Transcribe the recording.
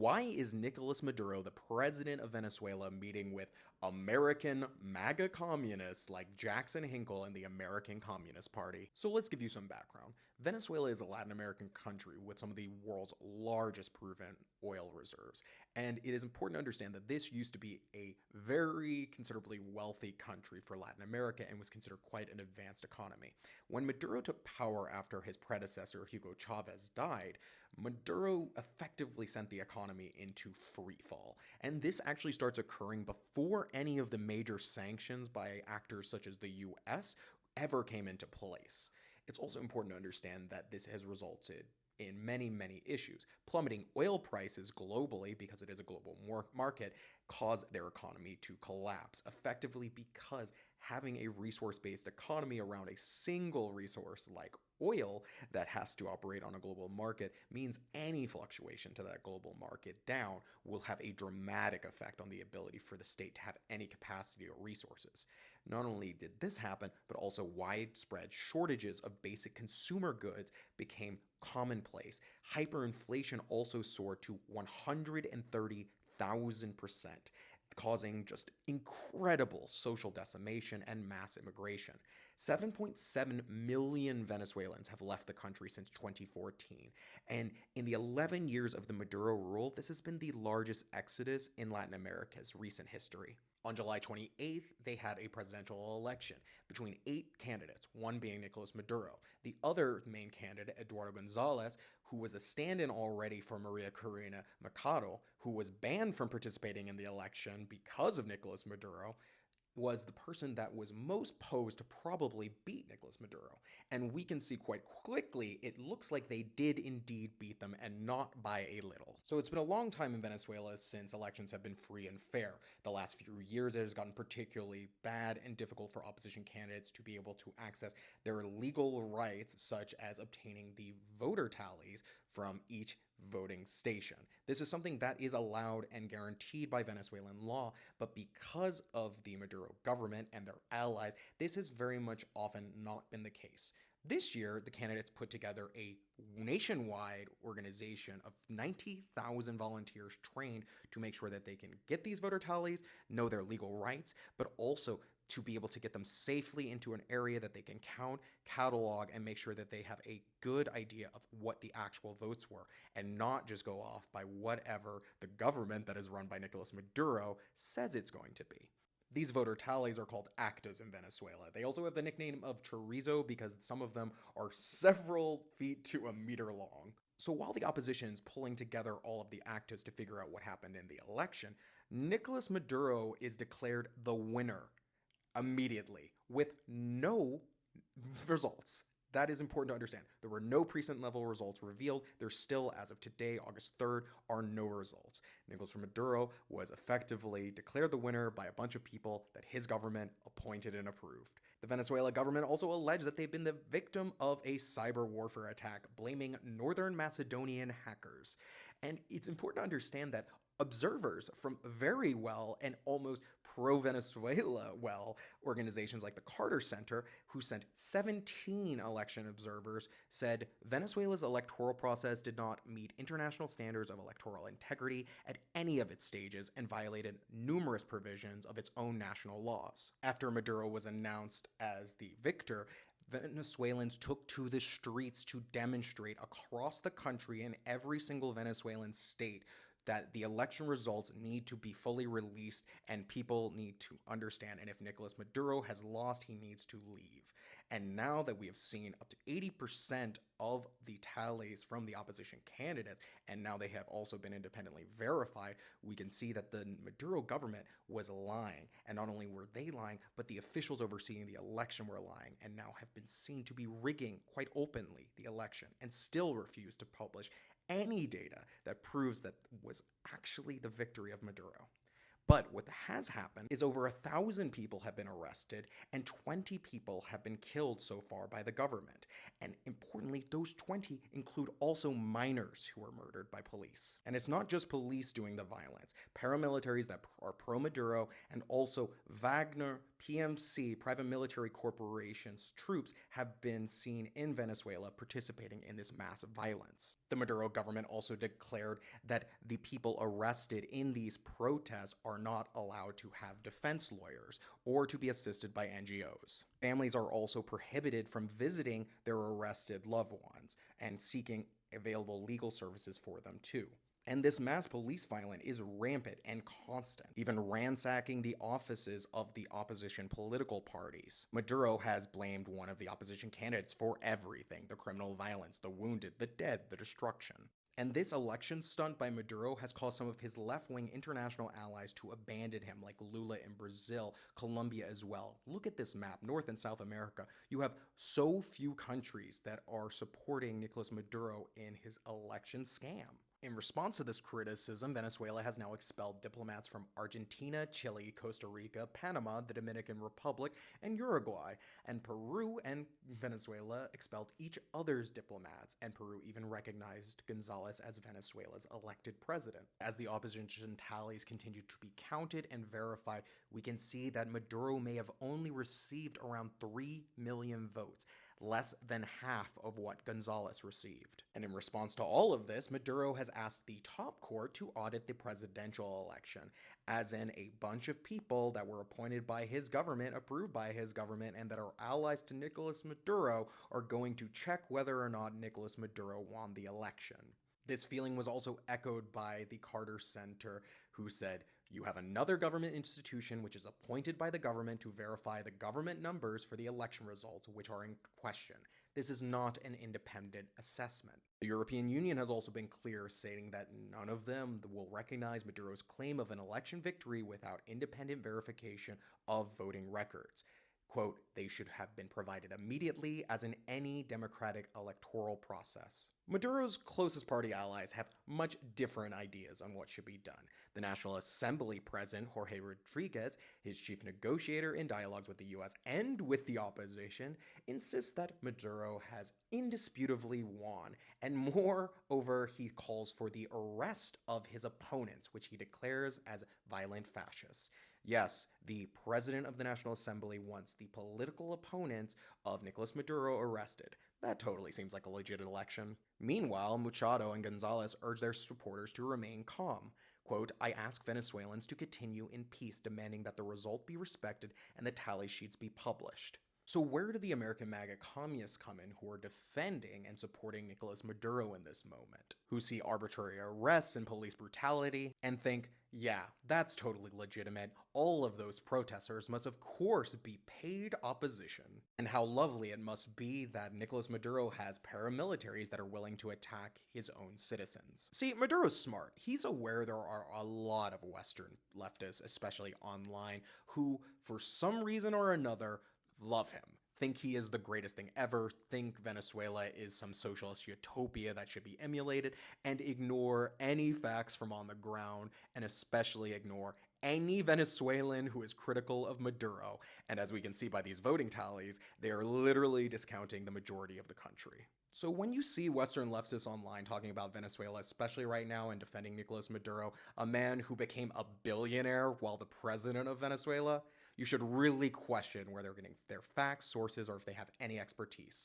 Why is Nicolas Maduro, the president of Venezuela, meeting with American MAGA communists like Jackson Hinkle and the American Communist Party? So let's give you some background. Venezuela is a Latin American country with some of the world's largest proven oil reserves. And it is important to understand that this used to be a very considerably wealthy country for Latin America and was considered quite an advanced economy. When Maduro took power after his predecessor, Hugo Chavez, died, Maduro effectively sent the economy into free fall. And this actually starts occurring before any of the major sanctions by actors such as the US ever came into place. It's also important to understand that this has resulted in many issues. Plummeting oil prices globally, because it is a global market, cause their economy to collapse, effectively because having a resource-based economy around a single resource like oil that has to operate on a global market means any fluctuation to that global market down will have a dramatic effect on the ability for the state to have any capacity or resources. Not only did this happen, but also widespread shortages of basic consumer goods became commonplace. Hyperinflation also soared to 130,000%, causing just incredible social decimation and mass immigration. 7.7 million Venezuelans have left the country since 2014. And in the 11 years of the Maduro rule, this has been the largest exodus in Latin America's recent history. On July 28th, they had a presidential election between 8 candidates, one being Nicolas Maduro. The other main candidate, Eduardo Gonzalez, who was a stand-in already for Maria Corina Machado, who was banned from participating in the election because of Nicolas Maduro, was the person that was most posed to probably beat Nicolas Maduro. And we can see quite quickly, it looks like they did indeed beat them, and not by a little. So it's been a long time in Venezuela since elections have been free and fair. The last few years, it has gotten particularly bad and difficult for opposition candidates to be able to access their legal rights, such as obtaining the voter tallies from each voting station. This is something that is allowed and guaranteed by Venezuelan law, but because of the Maduro government and their allies, this has very much often not been the case. This year, the candidates put together a nationwide organization of 90,000 volunteers trained to make sure that they can get these voter tallies, know their legal rights, but also to be able to get them safely into an area that they can count, catalog, and make sure that they have a good idea of what the actual votes were, and not just go off by whatever the government that is run by Nicolas Maduro says it's going to be. These voter tallies are called actas in Venezuela. They also have the nickname of chorizo because some of them are several feet to a meter long. So while the opposition is pulling together all of the actas to figure out what happened in the election, Nicolas Maduro is declared the winner immediately with no results. That is important to understand. There were no precinct level results revealed. There still, as of today, August 3rd, are no results. Nicolas Maduro was effectively declared the winner by a bunch of people that his government appointed and approved. The Venezuela government also alleged that they've been the victim of a cyber warfare attack, blaming Northern Macedonian hackers. And it's important to understand that observers from very well and almost pro-Venezuela well organizations like the Carter Center, who sent 17 election observers, said Venezuela's electoral process did not meet international standards of electoral integrity at any of its stages and violated numerous provisions of its own national laws. After Maduro was announced as the victor, Venezuelans took to the streets to demonstrate across the country in every single Venezuelan state that the election results need to be fully released and people need to understand. And if Nicolas Maduro has lost, he needs to leave. And now that we have seen up to 80% of the tallies from the opposition candidates, and now they have also been independently verified, we can see that the Maduro government was lying. And not only were they lying, but the officials overseeing the election were lying and now have been seen to be rigging quite openly the election and still refuse to publish any data that proves that was actually the victory of Maduro. But what has happened is over 1,000 people have been arrested and 20 people have been killed so far by the government. And importantly, those 20 include also minors who were murdered by police. And it's not just police doing the violence. Paramilitaries that are pro-Maduro and also Wagner PMC, private military corporations, troops have been seen in Venezuela participating in this massive violence. The Maduro government also declared that the people arrested in these protests are not allowed to have defense lawyers or to be assisted by NGOs. Families are also prohibited from visiting their arrested loved ones and seeking available legal services for them too. And this mass police violence is rampant and constant, even ransacking the offices of the opposition political parties. Maduro has blamed one of the opposition candidates for everything: the criminal violence, the wounded, the dead, the destruction. And this election stunt by Maduro has caused some of his left-wing international allies to abandon him, like Lula in Brazil, Colombia as well. Look at this map, North and South America. You have so few countries that are supporting Nicolas Maduro in his election scam. In response to this criticism, Venezuela has now expelled diplomats from Argentina, Chile, Costa Rica, Panama, the Dominican Republic, and Uruguay. And Peru and Venezuela expelled each other's diplomats, and Peru even recognized Gonzalez as Venezuela's elected president. As the opposition tallies continue to be counted and verified, we can see that Maduro may have only received around 3 million votes, less than half of what Gonzalez received. And in response to all of this, Maduro has asked the top court to audit the presidential election, as in a bunch of people that were appointed by his government, approved by his government, and that are allies to Nicolas Maduro are going to check whether or not Nicolas Maduro won the election. This feeling was also echoed by the Carter Center, who said, "You have another government institution which is appointed by the government to verify the government numbers for the election results, which are in question. This is not an independent assessment." The European Union has also been clear, stating that none of them will recognize Maduro's claim of an election victory without independent verification of voting records. Quote, "They should have been provided immediately, as in any democratic electoral process." Maduro's closest party allies have much different ideas on what should be done. The National Assembly President, Jorge Rodriguez, his chief negotiator in dialogues with the US and with the opposition, insists that Maduro has indisputably won, and moreover, he calls for the arrest of his opponents, which he declares as violent fascists. Yes, the president of the National Assembly wants the political opponents of Nicolas Maduro arrested. That totally seems like a legit election. Meanwhile, Machado and Gonzalez urge their supporters to remain calm. Quote, "I ask Venezuelans to continue in peace, demanding that the result be respected and the tally sheets be published." So where do the American MAGA communists come in, who are defending and supporting Nicolas Maduro in this moment, who see arbitrary arrests and police brutality and think, yeah, that's totally legitimate. All of those protesters must of course be paid opposition. And how lovely it must be that Nicolas Maduro has paramilitaries that are willing to attack his own citizens. See, Maduro's smart. He's aware there are a lot of Western leftists, especially online, who for some reason or another love him, think he is the greatest thing ever, think Venezuela is some socialist utopia that should be emulated, and ignore any facts from on the ground, and especially ignore any Venezuelan who is critical of Maduro. And as we can see by these voting tallies, they are literally discounting the majority of the country. So when you see Western leftists online talking about Venezuela, especially right now, and defending Nicolas Maduro, a man who became a billionaire while the president of Venezuela, you should really question where they're getting their facts, sources, or if they have any expertise.